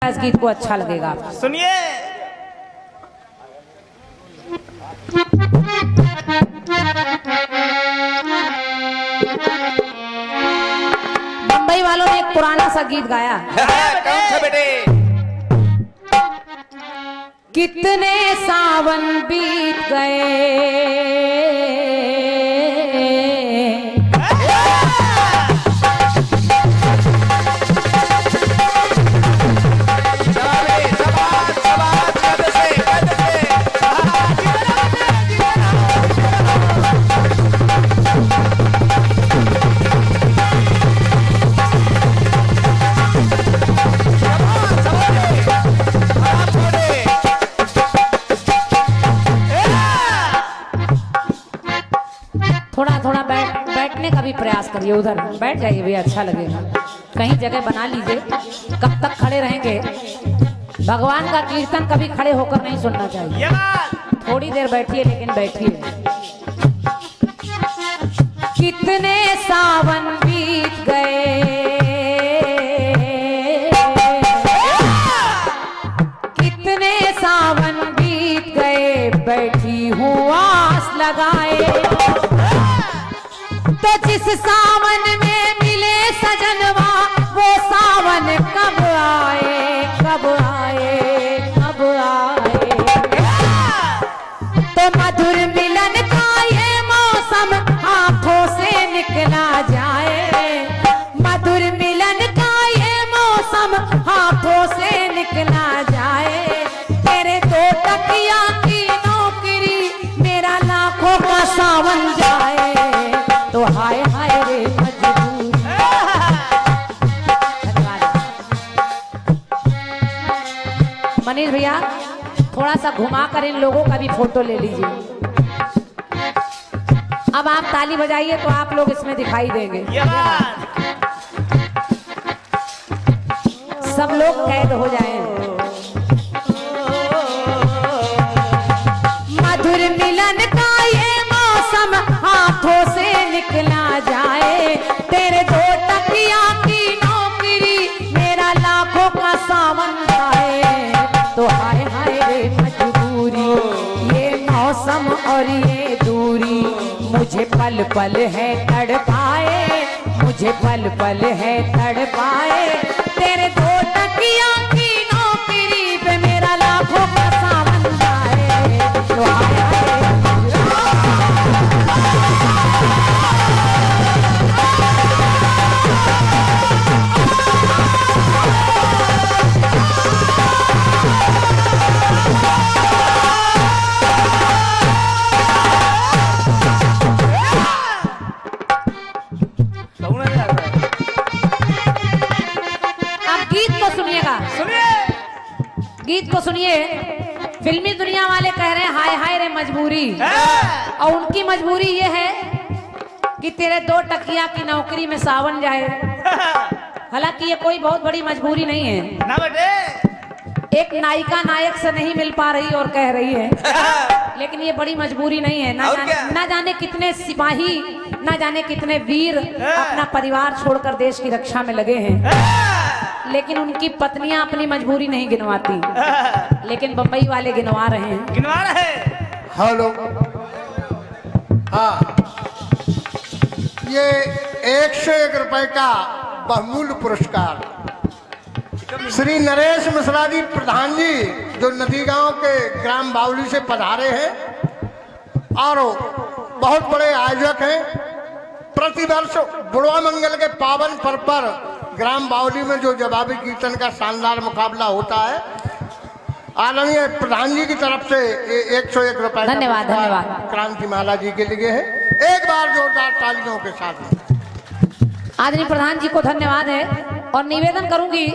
इस गीत को अच्छा लगेगा। सुनिए। मुंबई वालों ने एक पुराना सा गीत गाया। कौन सा बेटे? कितने सावन बीत गए, थोड़ा बैठने का भी प्रयास करिए। उधर बैठ जाइए भैया, अच्छा लगेगा। कहीं जगह बना लीजिए। कब तक खड़े रहेंगे? भगवान का कीर्तन कभी खड़े होकर नहीं सुनना चाहिए। थोड़ी देर बैठिए, लेकिन बैठिए। कितने सावन बीत गए, कितने सावन बीत गए, बैठी हूँ आस लगाए। तो जिस सावन में मिले सजनवा, वो सावन कब आए, कब आए, कब आए। तो मधुर मिलन का ये मौसम हाथों से निकला जाए, मधुर मिलन का ये मौसम हाथों से निकला जाए। तेरे दो तकिया की नौकरी, मेरा लाखों का सावन जाए। तो हाय हाय रे मजबूर। मनीष भैया थोड़ा सा घुमा कर इन लोगों का भी फोटो ले लीजिए। अब आप ताली बजाइए तो आप लोग इसमें दिखाई देंगे। सब लोग कैद हो जाएं। मधुर मिलन का ये मौसम हाथों से निकला जाए। तेरे दो तकिया की नौकरी, मेरा लाखों का सावन जाए। तो हाय हाय रे मजबूरी, ये मौसम और ये दूरी, मुझे पल पल है तड़पाए, मुझे पल पल है तड़पाए। तेरे दो तकिया की नौकरी पे मेरा लाखों का सावन जाए। तो हाय हाय गीत को सुनिए। फिल्मी दुनिया वाले कह रहे हैं हाय हाय रे मजबूरी, और उनकी मजबूरी ये है कि तेरे दो टकिया की नौकरी में सावन जाए। हालांकि ये कोई बहुत बड़ी मजबूरी नहीं है ना बेटे। एक नायिका नायक से नहीं मिल पा रही और कह रही है, लेकिन ये बड़ी मजबूरी नहीं है। ना जाने कितने सिपाही, ना जाने कितने वीर अपना परिवार छोड़कर देश की रक्षा में लगे हैं, लेकिन उनकी पत्नियां अपनी मजबूरी नहीं गिनवाती, लेकिन बंबई वाले गिनवा रहे हैं। गिनवा रहे। हेलो, हाँ, ये 101 रुपए का बहुमूल्य पुरस्कार श्री नरेश मिश्रा जी प्रधान जी, जो नदी गांव के ग्राम बावली से पधारे हैं और बहुत बड़े आयोजक हैं। प्रतिवर्ष बुढ़वा मंगल के पावन पर्व पर ग्राम बावली में जो जवाबी कीर्तन का शानदार मुकाबला होता है, आदरणीय प्रधान जी की तरफ से 101 रुपए धन्यवाद धन्यवाद क्रांति माला जी के लिए है। एक बार जोरदार तालियों के साथ आदरणीय प्रधान जी को धन्यवाद है। और निवेदन करूंगी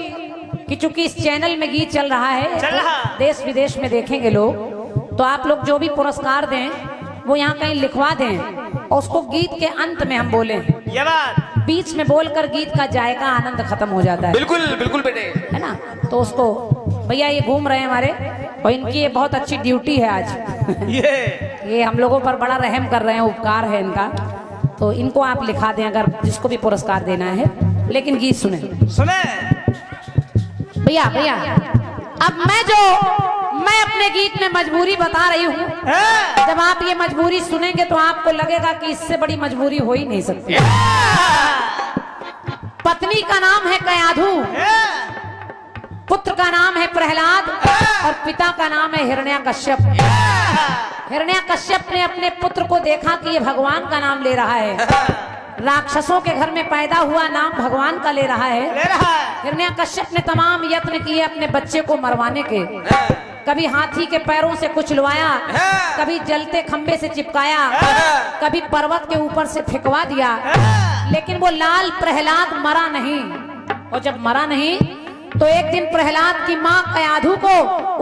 कि चूंकि इस चैनल में गीत चल रहा है, देश विदेश में देखेंगे लोग, तो आप लोग जो भी पुरस्कार दें वो यहाँ कहीं लिखवा दें और उसको गीत के अंत में हम बोलें। ये बात बीच में बोलकर गीत का जायका आनंद खत्म हो जाता है। बिल्कुल बिल्कुल बेटे, है ना। तो उसको भैया ये घूम रहे हैं हमारे, और इनकी ये बहुत अच्छी ड्यूटी है आज। ये हम लोगों पर बड़ा रहम कर रहे हैं, उपकार है इनका। तो इनको आप लिखा दें अगर जिसको भी पुरस्कार देना है। लेकिन गीत सुने सुने भैया। भैया भैया, अब मैं अपने गीत में मजबूरी बता रही हूँ। जब आप ये मजबूरी सुनेंगे तो आपको लगेगा कि इससे बड़ी मजबूरी हो ही नहीं सकती। पत्नी का नाम है कयाधु, पुत्र का नाम है प्रहलाद और पिता का नाम है हिरण्याकश्यप। हिरण्याकश्यप ने अपने पुत्र को देखा कि ये भगवान का नाम ले रहा है, राक्षसों के घर में पैदा हुआ नाम भगवान का ले रहा है। हिरण्याकश्यप ने तमाम यत्न किए अपने बच्चे को मरवाने के। कभी हाथी के पैरों से कुचलवाया, कभी जलते खंबे से चिपकाया, कभी पर्वत के ऊपर से फेंकवा दिया, लेकिन वो लाल प्रहलाद मरा नहीं। और जब मरा नहीं तो एक दिन प्रहलाद की माँ कयाधु को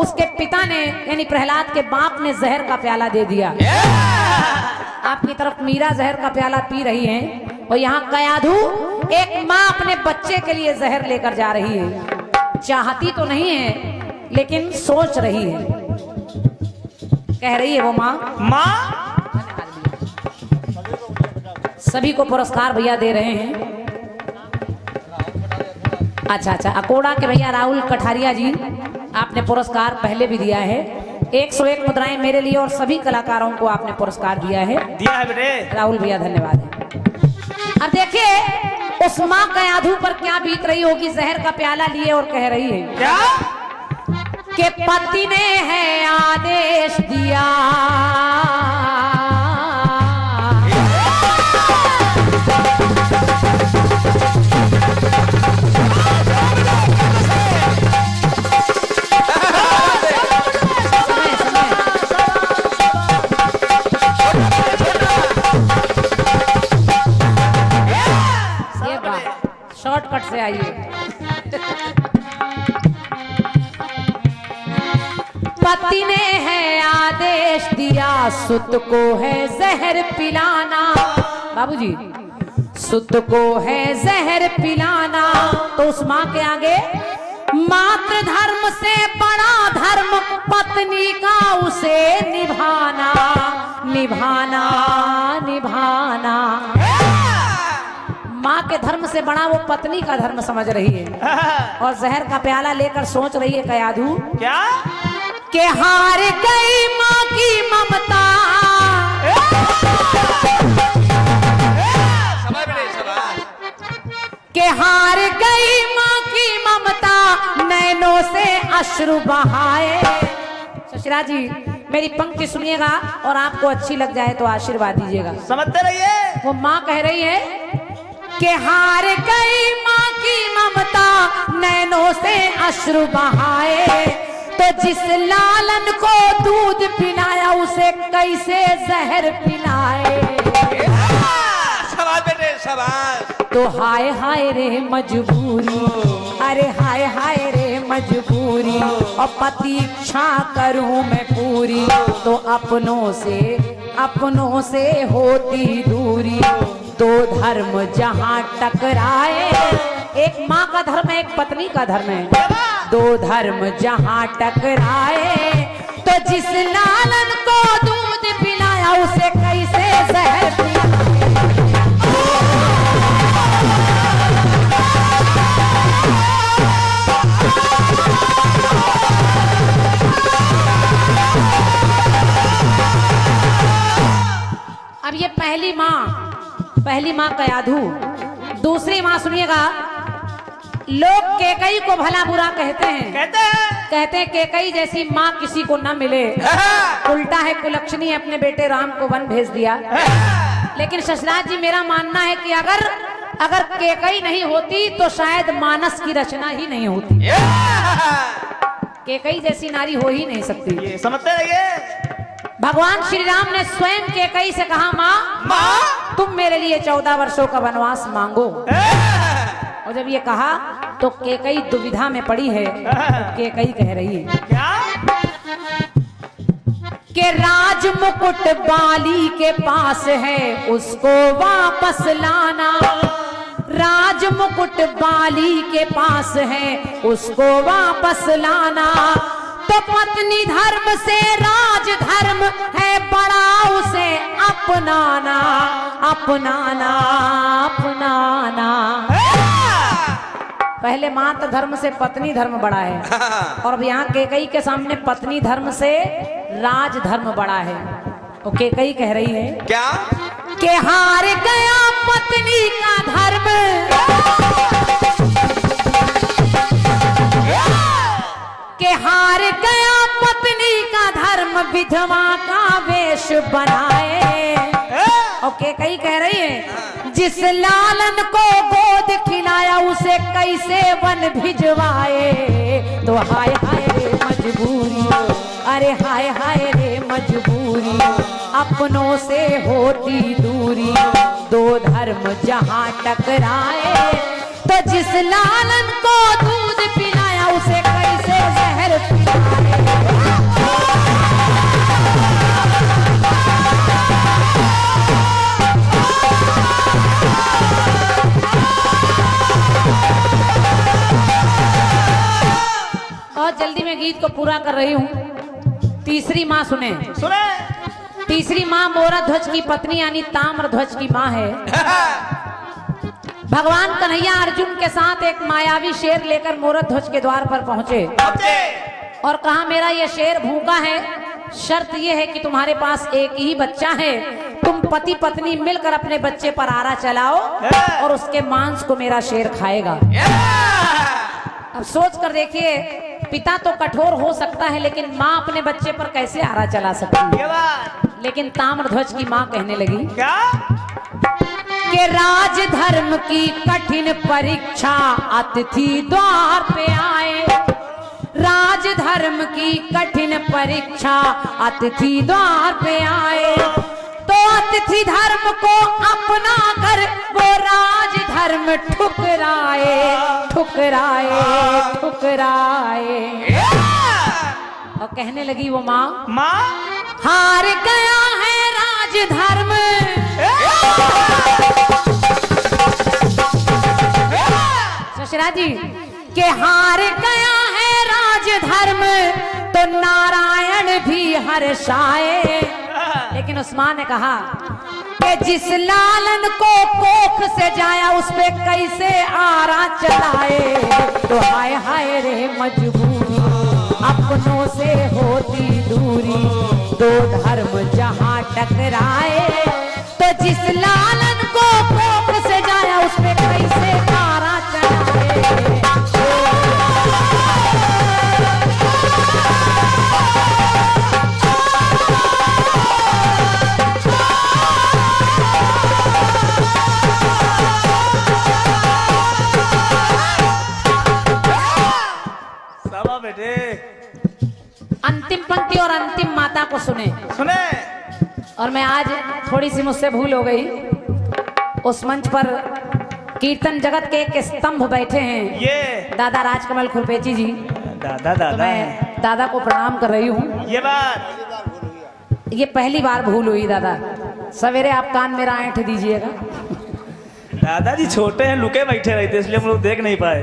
उसके पिता ने यानी प्रहलाद के बाप ने जहर का प्याला दे दिया। आपकी तरफ मीरा जहर का प्याला पी रही है और यहाँ कयाधु एक माँ अपने बच्चे के लिए जहर लेकर जा रही है। चाहती तो नहीं है लेकिन सोच रही है। कह रही है वो माँ। सभी को पुरस्कार भैया दे रहे हैं। अच्छा, अकोड़ा के भैया राहुल कठारिया जी, आपने पुरस्कार पहले भी दिया है। 101 मुद्राएं मेरे लिए और सभी कलाकारों को आपने पुरस्कार दिया है बेटे। राहुल भैया धन्यवाद है। अब देखिए उस माँ कयाधु पर क्या बीत रही होगी, जहर का प्याला लिए और कह रही है क्या कि पति ने है आदेश दिया, शॉर्टकट से आइए। पति ने है आदेश दिया, सुत को है जहर पिलाना। बाबूजी, सुत को है जहर पिलाना। तो उस माँ के आगे मातृ धर्म से बड़ा धर्म पत्नी का उसे निभाना, निभाना, निभाना। माँ के धर्म से बड़ा वो पत्नी का धर्म समझ रही है और जहर का प्याला लेकर सोच रही है कयाधु क्या के हार गई माँ की ममता, के हार गई माँ की ममता, नैनों से अश्रु बहाए। ससुरा जी मेरी पंक्ति सुनिएगा और आपको अच्छी लग जाए तो आशीर्वाद दीजिएगा। समझते रहिए। वो माँ कह रही है कि हार गई माँ की ममता, नैनों से अश्रु बहाए। तो जिस लालन को दूध पिलाया उसे कैसे जहर पिलाए। शाबाश बेटे शाबाश। तो हाय हाय रे मजबूरी, अरे हाय हाय रे मजबूरी, और प्रतीक्षा करूं मैं पूरी, तो अपनों से होती दूरी। दो धर्म जहाँ टकराए, एक माँ का धर्म है एक पत्नी का धर्म है, दो धर्म जहाँ टकराए। तो जिस लालन को दूध पिलाया उसे कैसे जहर पिलाए। अब ये पहली माँ कयाधु। दूसरी माँ सुनिएगा, लोग केकई को भला बुरा कहते हैं केकई जैसी माँ किसी को न मिले। उल्टा है कुलक्षणी अपने बेटे राम को वन भेज दिया। लेकिन ससुराल जी मेरा मानना है कि अगर केकई नहीं होती तो शायद मानस की रचना ही नहीं होती। केकई जैसी नारी हो ही नहीं सकती। समझते रहिए। भगवान श्री राम ने स्वयं केकई से कहा, माँ तुम मेरे लिए 14 वर्षों का वनवास मांगो। और जब ये कहा तो केकई दुविधा में पड़ी है। केकई कह रही है क्या कि राज मुकुट बाली के पास है उसको वापस लाना। राज मुकुट बाली के पास है उसको वापस लाना। तो पत्नी धर्म से राज धर्म है बड़ा उसे अपनाना, अपनाना, अपनाना। पहले मातृ धर्म से पत्नी धर्म बड़ा है और अब यहाँ केकई के सामने पत्नी धर्म से राज धर्म बड़ा है। तो केकई कह रही है क्या? के हार गया पत्नी का धर्म, के हार गया पत्नी का धर्म, विधवा का वेश बनाए। और केकई कह रही है जिस लालन को गोद खिलाया उसे कैसे वन भिजवाए। तो हाय हाय रे मजबूरी, अरे हाय हाय रे मजबूरी, अपनों से होती दूरी, दो धर्म जहाँ टकराए। तो जिस लालन को दूध पिलाया उसे कैसे जहर पिलाए। और जल्दी में गीत को पूरा कर रही हूँ। तीसरी माँ सुने। तीसरी माँ मोरध्वज की पत्नी यानी ताम्रध्वज की माँ है। भगवान कन्हैया अर्जुन के साथ एक मायावी शेर लेकर मोरध्वज के द्वार पर पहुंचे और कहा मेरा ये शेर भूखा है, शर्त ये है कि तुम्हारे पास एक ही बच्चा है, तुम पति पत्नी मिलकर अपने बच्चे पर आरा चलाओ और उसके मांस को मेरा शेर खाएगा। अब सोच कर देखिए, पिता तो कठोर हो सकता है लेकिन माँ अपने बच्चे पर कैसे आरा चला सकती है। लेकिन ताम्रध्वज की माँ कहने लगी क्या? कि राज धर्म की कठिन परीक्षा अतिथि द्वार पे आए। राज धर्म की कठिन परीक्षा अतिथि द्वार पे आए। तो अतिथि धर्म को अपना कर वो राज धर्म ठुकराए, ठुकराए, ठुकराए। और कहने लगी वो माँ, हार गया है राज धर्म, ससुरा जी के हार गया है राज धर्म, तो नारायण भी हर्षाए। लेकिन उस माँ ने कहा कि जिस लालन को कोख से जाया उस पे कैसे आरा चलाए। तो हाय हाय रे मजबूरी, अपनों से होती दूरी, दो धर्म जहाँ टकराए। तो जिस लालन को कोख से जाया उस पे कैसे आरा चलाए। बेटे अंतिम पंक्ति और अंतिम माता को सुने। और मैं आज थोड़ी सी मुझसे भूल हो गई, उस मंच पर कीर्तन जगत के एक स्तंभ बैठे हैं ये दादा राजकमल खुरपेची जी। दादा तो मैं दादा को प्रणाम कर रही हूँ। ये पहली बार भूल हुई दादा, सवेरे आप कान मेरा ऐंठ दीजिएगा। दादाजी छोटे हैं, लुके बैठे रहते इसलिए हम लोग देख नहीं पाए।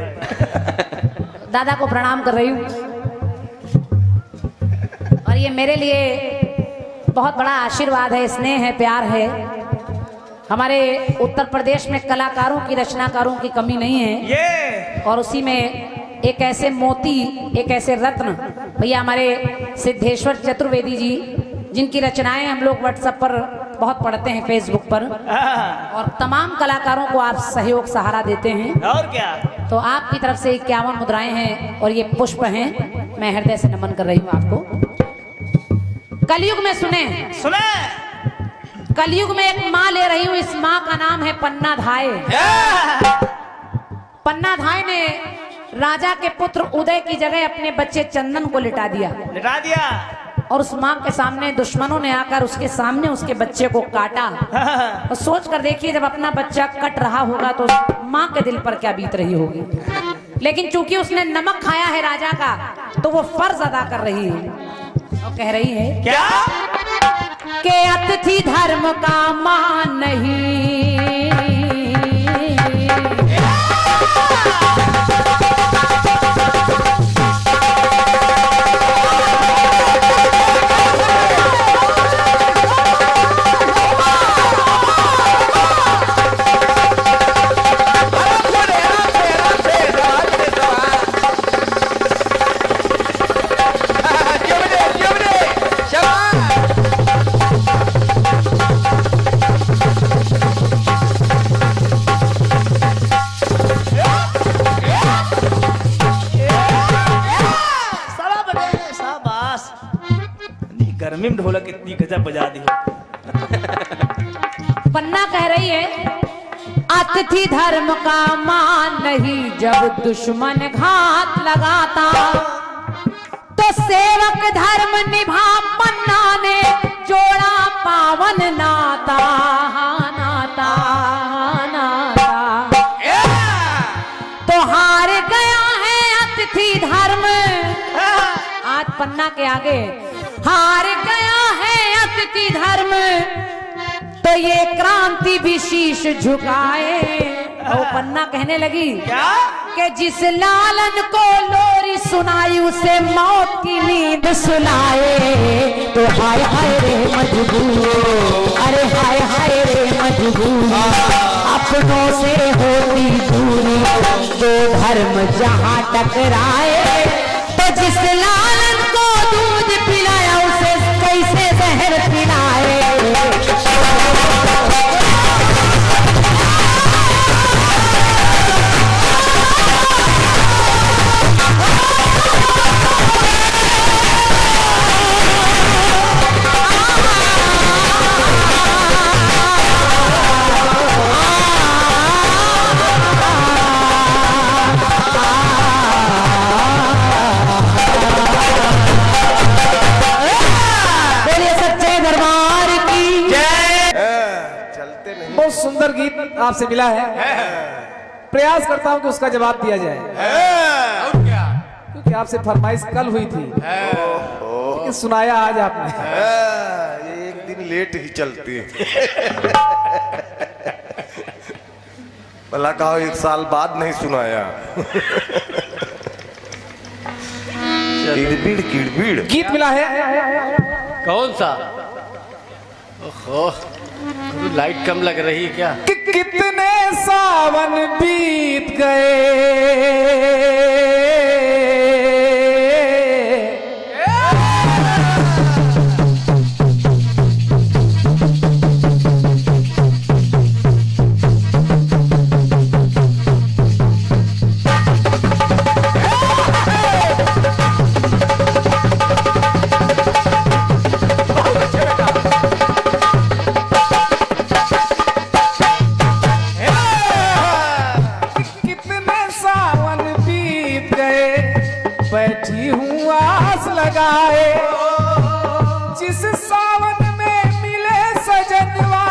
दादा को प्रणाम कर रही हूँ और ये मेरे लिए बहुत बड़ा आशीर्वाद है, स्नेह है, प्यार है। हमारे उत्तर प्रदेश में कलाकारों की, रचनाकारों की कमी नहीं है। ये और उसी में एक ऐसे मोती, एक ऐसे रत्न भैया हमारे सिद्धेश्वर चतुर्वेदी जी, जिनकी रचनाएं हम लोग व्हाट्सएप पर बहुत पढ़ते हैं, फेसबुक पर, और तमाम कलाकारों को आप सहयोग सहारा देते हैं। और क्या, तो आपकी तरफ से 51 मुद्राएं हैं और ये पुष्प हैं। मैं हृदय से नमन कर रही हूँ आपको। कलयुग में सुने, कलयुग में एक माँ ले रही हूँ, इस माँ का नाम है पन्ना धाय। पन्ना धाय ने राजा के पुत्र उदय की जगह अपने बच्चे चंदन को लिटा दिया। और उस माँ के सामने दुश्मनों ने आकर उसके सामने उसके बच्चे को काटा। और सोच कर देखिए, जब अपना बच्चा कट रहा होगा तो माँ के दिल पर क्या बीत रही होगी। लेकिन चूंकि उसने नमक खाया है राजा का, तो वो फर्ज अदा कर रही है और कह रही है क्या के अतिथि धर्म का मान नहीं। में ढोलक इतनी गजब बजा दी। पन्ना कह रही है अतिथि धर्म का मान नहीं, जब दुश्मन घात लगाता तो सेवक धर्म निभा, पन्ना ने जोड़ा पावन नाता, नाता नाता। तो हार गया है अतिथि धर्म, आज पन्ना के आगे हार गया है अतिथि धर्म, तो ये क्रांति भी शीश झुकाए। और पन्ना कहने लगी क्या कि जिस लालन को लोरी सुनाई उसे मौत की नींद सुनाए। तो हाय हाय रे मजबूर, अरे हाय हाय रे मजबूर, अपनों से होती दूरी, दो धर्म जहाँ टकराए। तो जिस लालन को दूध पिलाया उसे कैसे जहर पिलाए। सुंदर गीत आपसे मिला है, प्रयास करता हूं कि उसका जवाब दिया जाए। और क्या? क्योंकि आपसे फरमाइश कल हुई थी, लेकिन सुनाया आज आपने। ये एक दिन लेट ही चलती भला कहो एक साल बाद नहीं सुनाया। किड़बिड़ किड़बिड़ गीत मिला है कौन सा? ओहो, लाइट कम लग रही है क्या? कि कितने सावन बीत गए, बैठी हूँ आस लगाए। जिस सावन में मिले सजनवा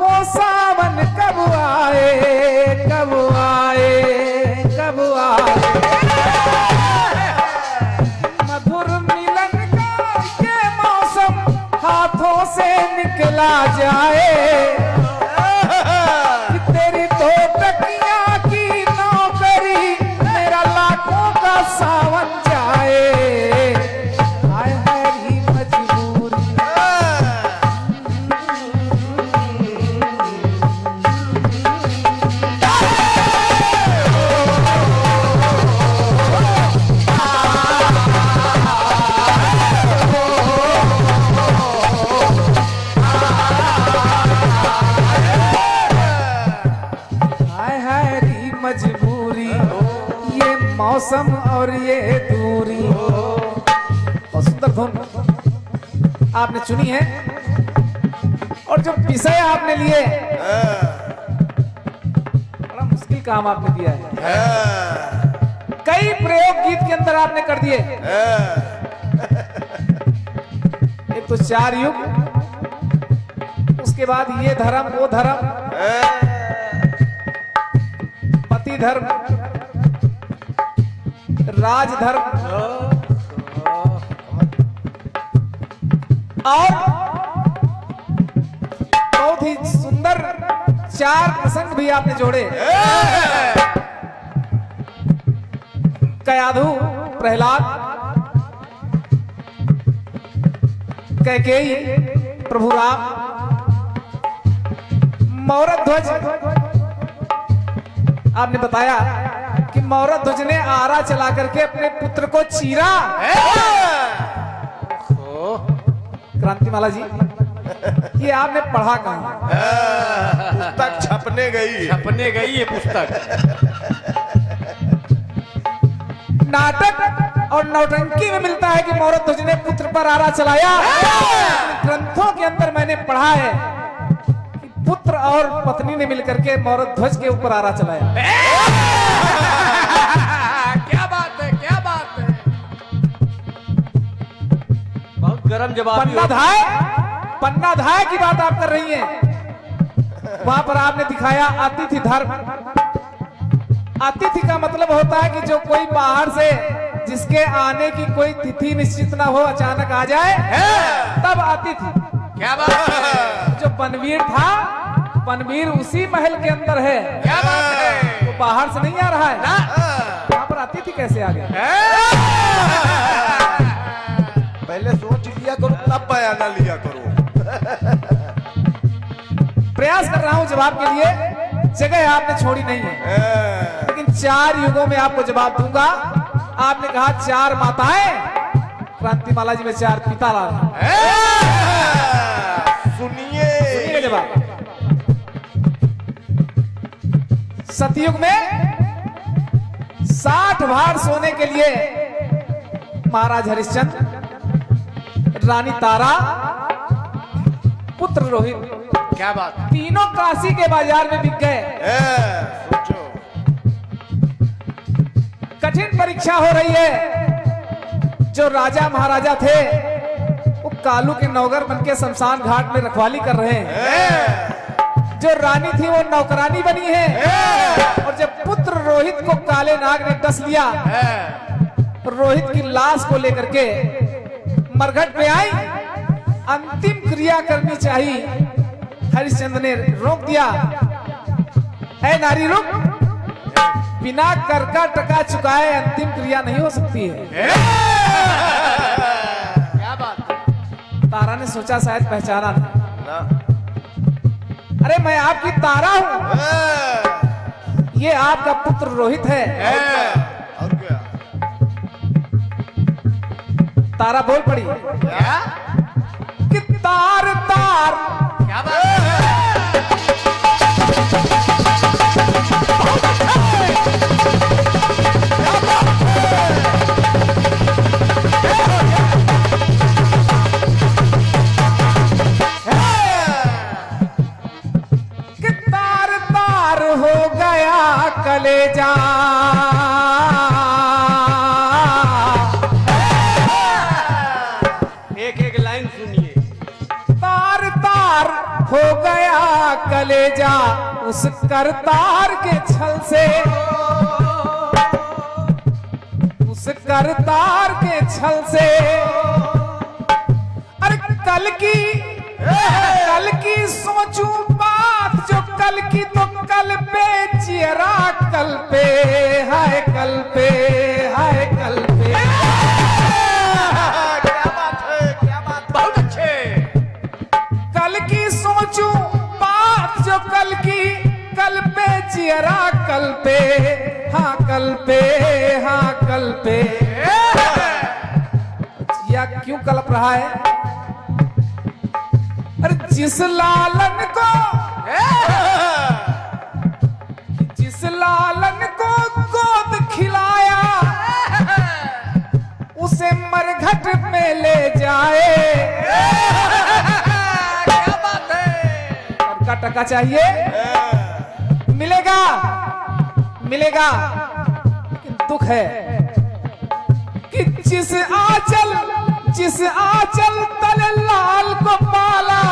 वो सावन कब आए, कब आए, कब आए। मधुर मिलन का ये मौसम हाथों से निकला जाए। कि तेरी दो टकिया की नौकरी मेरा लाखों का सावन जाए। हाय हाय ही मजबूरी, हाय हाय री मजबूरी, ये मौसम और ये दूरी। और सुंदर धुन आपने चुनी है, और जो विषय आपने लिए बड़ा मुश्किल काम आपने दिया है। कई प्रयोग गीत के अंदर आपने कर दिए। एक तो चार युग, उसके बाद ये धर्म वो धर्म, पति धर्म, राजधर्म, और बहुत ही सुंदर चार प्रसंग भी आपने जोड़े। कयाधु, प्रहलाद, कैकेयी, प्रभु राम, मौरत ध्वज। आपने बताया कि मौरत ध्वज ने आरा चला करके अपने पुत्र को चीरा। क्रांतिमाला जी, ये आपने पढ़ा कहाँ? पुस्तक छपने गई। छपने गई ये पुस्तक। नाटक और नौटंकी में मिलता है कि मौरध्वज ने पुत्र पर आरा चलाया। ग्रंथों के अंदर मैंने पढ़ा है कि पुत्र और पत्नी ने मिलकर के मौरध्वज के ऊपर आरा चलाया। क्या बात है, क्या बात है। बहुत गर्म जवाब। पन्ना धाय की बात आप कर रही हैं। वहां पर आपने दिखाया अतिथि धर्म। अतिथि का मतलब होता है कि जो कोई बाहर से जिसके आने की कोई तिथि निश्चित ना हो, अचानक आ जाए, तब अतिथि। क्या बात है। जो पनवीर था, पनवीर उसी महल के अंदर है। क्या बात है। वो बाहर से नहीं आ रहा है ना, यहाँ पर अतिथि कैसे आ गया। पहले सोच लिया करो तब बयाना लिया करो। प्रयास कर रहा हूं जवाब के लिए, जगह आपने छोड़ी नहीं है, लेकिन 4 युगों में आपको जवाब दूंगा। आपने कहा 4 माताएं, क्रांतिमाला जी में 4 पिता ला रहे हैं। सुनिए जवाब। सतयुग में 60 भार सोने के लिए महाराज हरिश्चंद्र, रानी तारा, पुत्र रोहित, क्या बात। तीनों काशी के बाजार में बिक गए। सोचो कठिन परीक्षा हो रही है। जो राजा महाराजा थे वो कालू के नौकर बनके शमशान घाट में रखवाली कर रहे हैं। जो रानी थी वो नौकरानी बनी है। और जब पुत्र रोहित को काले नाग ने डस लिया, रोहित की लाश को लेकर के मरघट पे आई। अंतिम क्रिया करनी चाहिए, हरिश्चंद्र ने रोक दिया। ऐ नारी रुक, बिना कर का टका चुकाए अंतिम क्रिया नहीं हो सकती है। क्या बात है। तारा ने सोचा शायद पहचाना नहीं। ना। अरे मैं आपकी तारा हूं, ये आपका पुत्र रोहित है। और क्या। तारा बोल पड़ी क्या? कि तार तार। क्या बात है। कि तार तार हो गया कलेजा, एक एक लाइन सुनिए। तार तार हो गया कलेजा उस करतार के छल से, उस करतार के छल से। अरे कल की सोचूं बात जो कल की, तो कल पे चियरा कल पे, हाय कल पे, हाय कल पे। क्या बात है, क्या बात। बहुत अच्छे। कल की सोचूं बात जो कल की, कल पे चियरा कल पे, हाँ कल पे, हाँ कल पे। या क्यों कलप रहा है। अरे जिस लालन को, जिस लालन को गोद खिलाया, उसे मरघट में ले जाए। क्या बात है। का टका चाहिए, मिलेगा मिलेगा, लेकिन दुख है कि जिस आंचल तले लाल को पाला,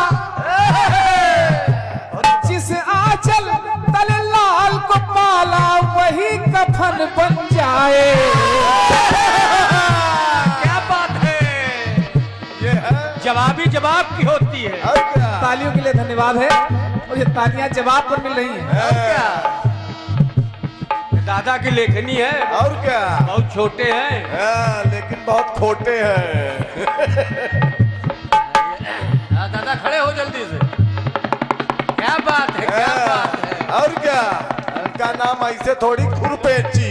जिस आंचल तले लाल को पाला, वही कफन बन जाए। क्या बात है। ये है। जवाबी जवाब की होती है। और क्या। तालियों के लिए धन्यवाद है, और ये तालियां जवाब पर मिल रही हैं। और क्या। दादा की लेखनी है। और क्या। बहुत छोटे हैं। लेकिन बहुत खोटे हैं। दादा खड़े हो जल्दी से। क्या बात है, क्या बात है। और क्या। उनका नाम ऐसे थोड़ी खुरपेची।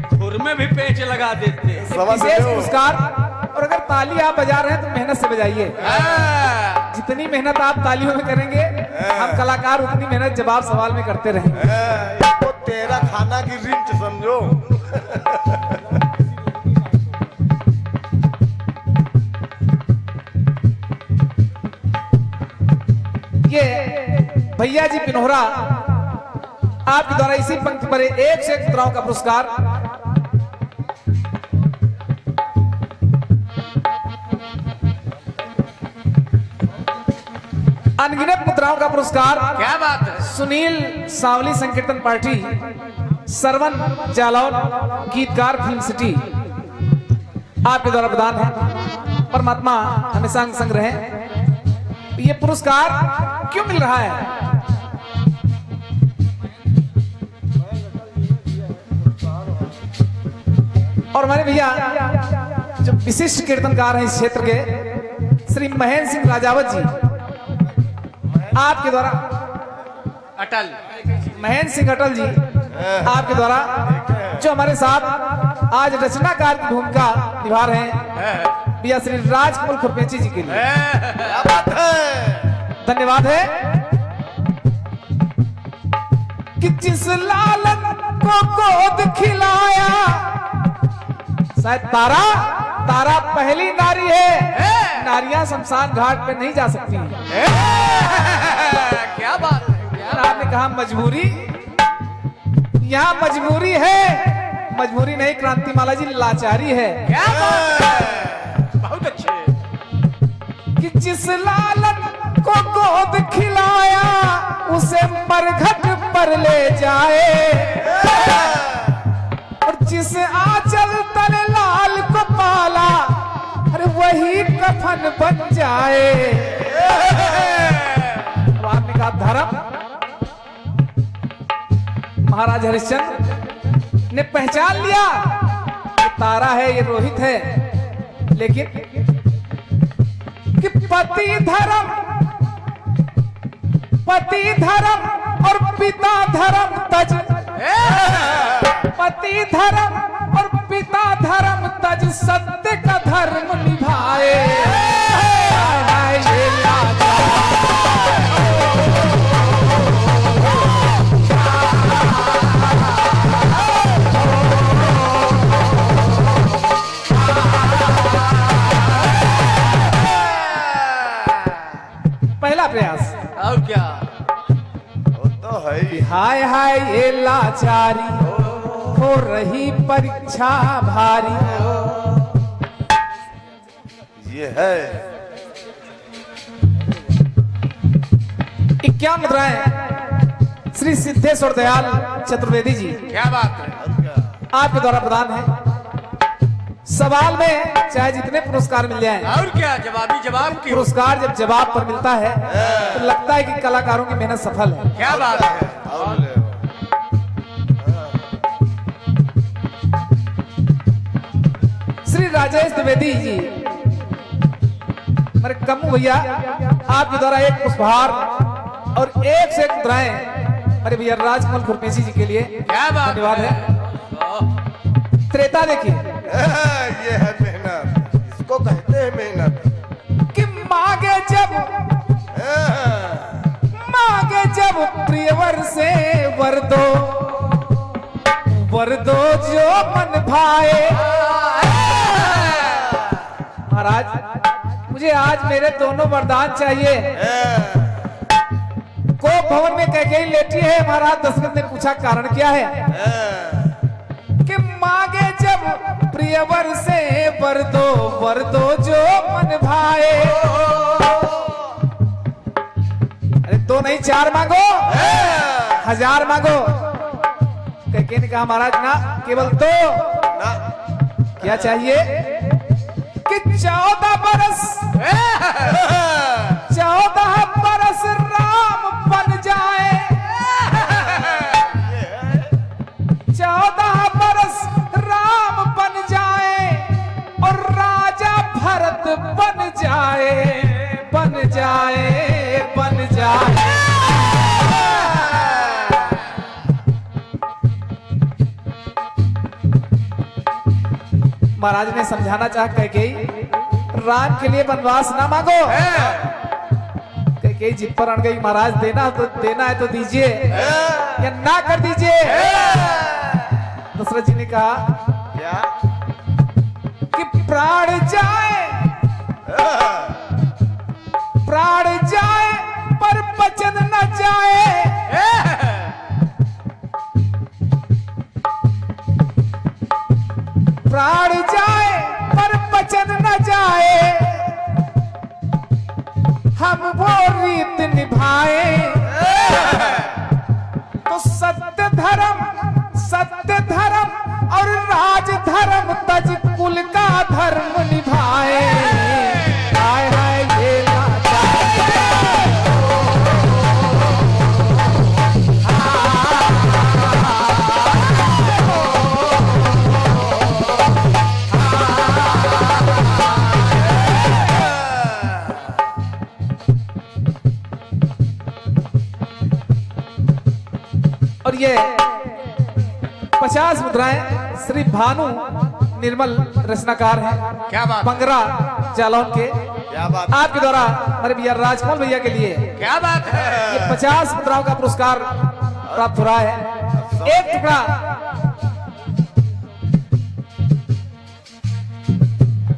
खुर में भी पेच लगा देते हैं। समझ विशेष लो। पुरस्कार। और अगर ताली आप बजा रहे हैं तो मेहनत से बजाइए। जितनी मेहनत आप तालियों में करेंगे, हम कलाकार उतनी मेहनत जवाब सवाल में करते रहेंगे। इसको तेरा खाना की रिंच समझो। जया जी पिनोहरा, आपके द्वारा इसी पंक्ति पर 1 से 1 मुद्राओं का पुरस्कार। अनगिनत मुद्राओं का पुरस्कार क्या बात है। सुनील सांवली संकीर्तन पार्टी, सरवन जालौन गीतकार फिल्म सिटी, आपके द्वारा प्रदान है। परमात्मा हमेशा अंग संग रहे। ये पुरस्कार क्यों मिल रहा है? और हमारे भैया जो विशिष्ट कीर्तनकार हैं इस क्षेत्र के, श्री महेंद्र सिंह राजावत जी, आपके द्वारा, अटल महेंद्र सिंह अटल जी, आपके द्वारा जो हमारे साथ आज रचनाकार की भूमिका निभा रहे हैं, भैया श्री राजकमल खुरपेची जी के लिए क्या बात है। धन्यवाद है कि जिस लालन को गोद खिलाया, शायद तारा पहली नारी है, नारियां शमशान घाट पे नहीं जा सकती। क्या बात है। आपने कहा मजबूरी, यहाँ मजबूरी है, मजबूरी नहीं क्रांतिमाला जी, लाचारी है। क्या बात है। बहुत अच्छे। कि जिस लालन को गोद खिलाया, उसे मरघट पर ले जाए, और जिस आंचल तले लाल को पाला, अरे वही कफन बन जाए। तो आपने कहा धर्म, महाराज हरिश्चंद्र ने पहचान लिया कि तारा है, ये रोहित है, लेकिन कि पति धर्म और पिता धर्म तज, पति धर्म और पिता धर्म तज, सत्य का धर्म निभाए। ये लाचार पहला प्रयास। और क्या। वो तो है ही। हाय हाय ये लाचारी, हो रही परीक्षा भारी। ये है 51 मुद्राएं श्री सिद्धेश्वर दयाल चतुर्वेदी जी, क्या बात है। आपके द्वारा प्रदान है। सवाल में चाहे जितने पुरस्कार मिल जाएं, और क्या, जवाबी जवाब की। पुरस्कार जब जवाब पर मिलता है तो लगता है कि कलाकारों की मेहनत सफल है। क्या बात है। और ले। श्री राजेश द्विवेदी जी, मेरे कमू भैया, आपके द्वारा 1 पुष्पहार और 1 से 1 मुद्राएं अरे भैया राजकमल खुरपेशी जी के लिए क्या बात धन्यवाद है। त्रेता देखिए, ये है मेहनत, इसको कहते हैं मेहनत। कि मांगे जब प्रियवर से वर दो जो मन भाए। महाराज मुझे आज मेरे दोनों वरदान चाहिए। को भवन में कैकेयी लेटी है, महाराज दशरथ ने पूछा कारण क्या है? कि मांगे जब प्रियवर से वर दो जो मन भाए। अरे 2 नहीं 4 मांगो, 1000 मांगो। कैकेयी ने कहा महाराज ना, केवल 2। क्या चाहिए? कि 14 बरस राम बन जाए। 14 बरस राम बन जाए और राजा भरत बन जाए। महाराज ने समझाना चाहा कैकेयी, राम के लिए वनवास ना मांगो। कैकेयी जिद पर अड़ गई, महाराज देना है तो दीजिए या ना कर दीजिए। दशरथ जी ने कहा क्या? कि प्राण जाए पर वचन न जाए, प्राण जाए पर वचन न जाए, हम वो रीत निभाए। तो सत्य धर्म और राज धर्म तज कुल का धर्म निभाए। हाय हाय ये और ये 50 मुद्राएं श्री भानु निर्मल रचनाकार हैं, क्या बात है? पंगरा जालौन के। क्या बात है? आपके द्वारा हमारे भैया राजकमल भैया के लिए क्या बात है? ये 50 मुद्राओं का पुरस्कार प्राप्त हो रहा है। एक टुकड़ा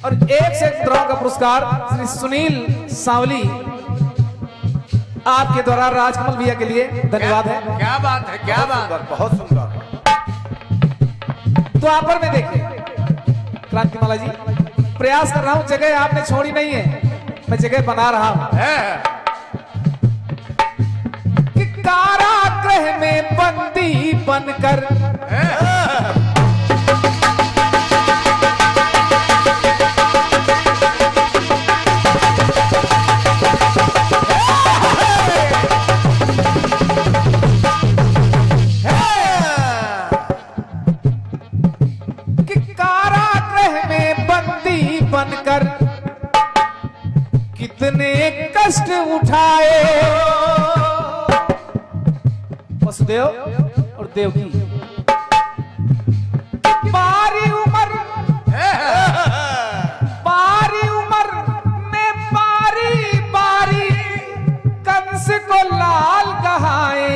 और 1 मुद्राओं का पुरस्कार श्री सुनील सांवली आपके द्वारा राजकमल भैया के लिए धन्यवाद है। क्या बात है? क्या बात? बहुत सुंदर। तो आप में देखिए क्रांतिमाला जी, प्रयास कर रहा हूं, जगह आपने छोड़ी नहीं है, मैं जगह बना रहा हूं। है। कि कारागृह में बंदी बनकर बनकर कितने कष्ट उठाए। वसुदेव और देवकी बारी उम्र में बारी बारी कंस को लाल कहाए।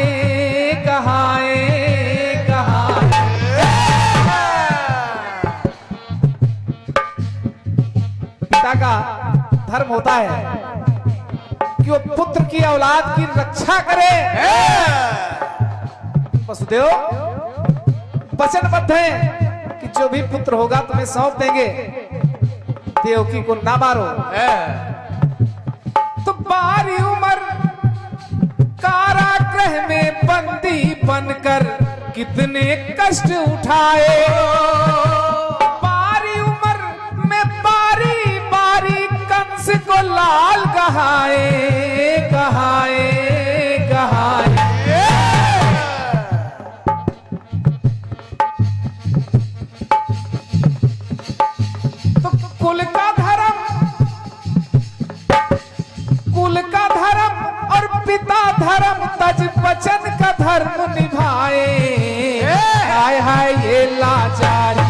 पिता का धर्म होता है कि वो पुत्र की औलाद की रक्षा करे। वसुदेव वचनबद्ध है कि जो भी पुत्र होगा तुम्हें सौंप देंगे, देवकी को ना मारो। तो बारी उम्र कारागृह में बंदी बनकर कितने कष्ट उठाए। बारी उम्र में बारी बारी कंस को लाल कहाए। तो कुल का धर्म और पिता धर्म तज वचन का धर्म निभाए। हाय हाय ये लाचारी।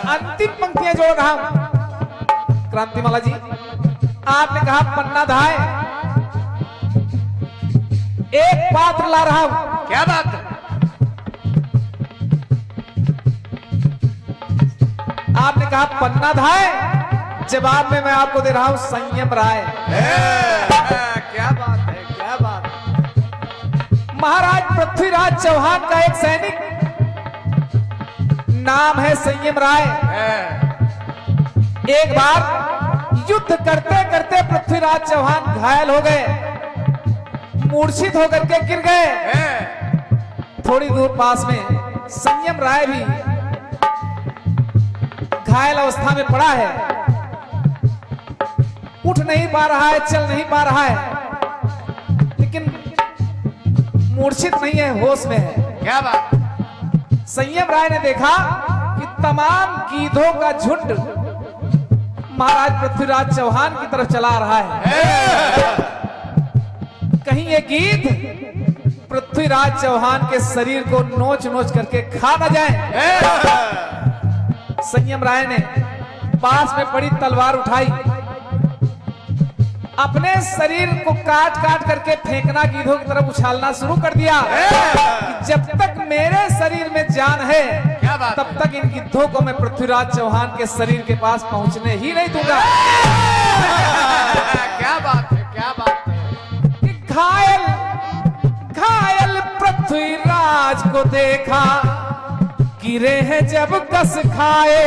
अंतिम पंक्तियां जोड़ रहा हूं क्रांतिमाला जी। आपने कहा पन्ना धाय, एक पात्र ला रहा हूं। क्या बात? आपने कहा पन्ना धाय, जवाब में मैं आपको दे रहा हूं संयम राय। क्या बात है? क्या बात? महाराज पृथ्वीराज चौहान का एक सैनिक नाम है संयम राय। एक बार युद्ध करते करते पृथ्वीराज चौहान घायल हो गए, मूर्छित होकर के गिर गए। थोड़ी दूर पास में संयम राय भी घायल अवस्था में पड़ा है, उठ नहीं पा रहा है, चल नहीं पा रहा है, लेकिन मूर्छित नहीं है, होश में है। क्या बात? संयम राय ने देखा कि तमाम गीधों का झुंड महाराज पृथ्वीराज चौहान की तरफ चला रहा है। कहीं ये गीध पृथ्वीराज चौहान के शरीर को नोच नोच करके खा न जाए। संयम राय ने पास में पड़ी तलवार उठाई अपने शरीर को काट काट करके फेंकना, गीधों की तरफ उछालना शुरू कर दिया कि जब तक मेरे शरीर में जान है क्या बात तब तक इन गिद्धों को मैं पृथ्वीराज चौहान के शरीर के पास पहुंचने ही नहीं दूंगा। क्या बात है, क्या बात है। कि घायल घायल पृथ्वीराज को देखा, गिरे हैं जब कस खाए,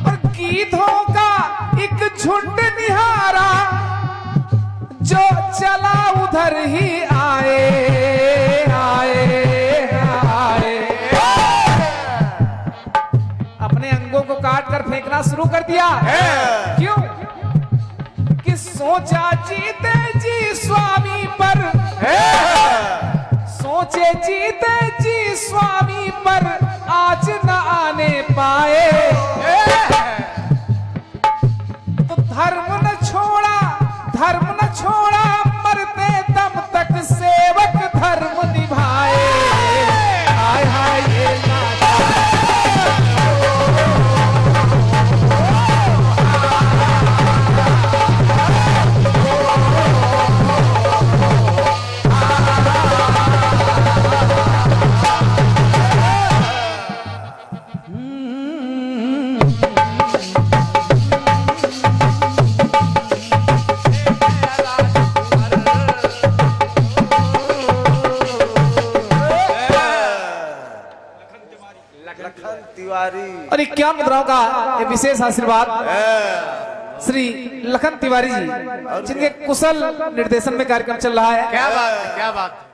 और गीधों का एक झुंड निहारा, जो चला उधर ही आए आए आए। अपने अंगों को काट कर फेंकना शुरू कर दिया। क्यों? कि सोचा जीते जी स्वामी पर, सोचे जीते जी स्वामी पर आज न आने पाए, तो धर्म न छोड़ा, धर्म न छोड़ा, मरते दम तक सेवक धर्म निभाए। हाय हाय ये नाता। लखन तिवारी। और 51 मुद्राओं का ये विशेष आशीर्वाद श्री लखन तिवारी जी, जिनके कुशल निर्देशन में कार्यक्रम चल रहा है। क्या बात है, क्या बात है।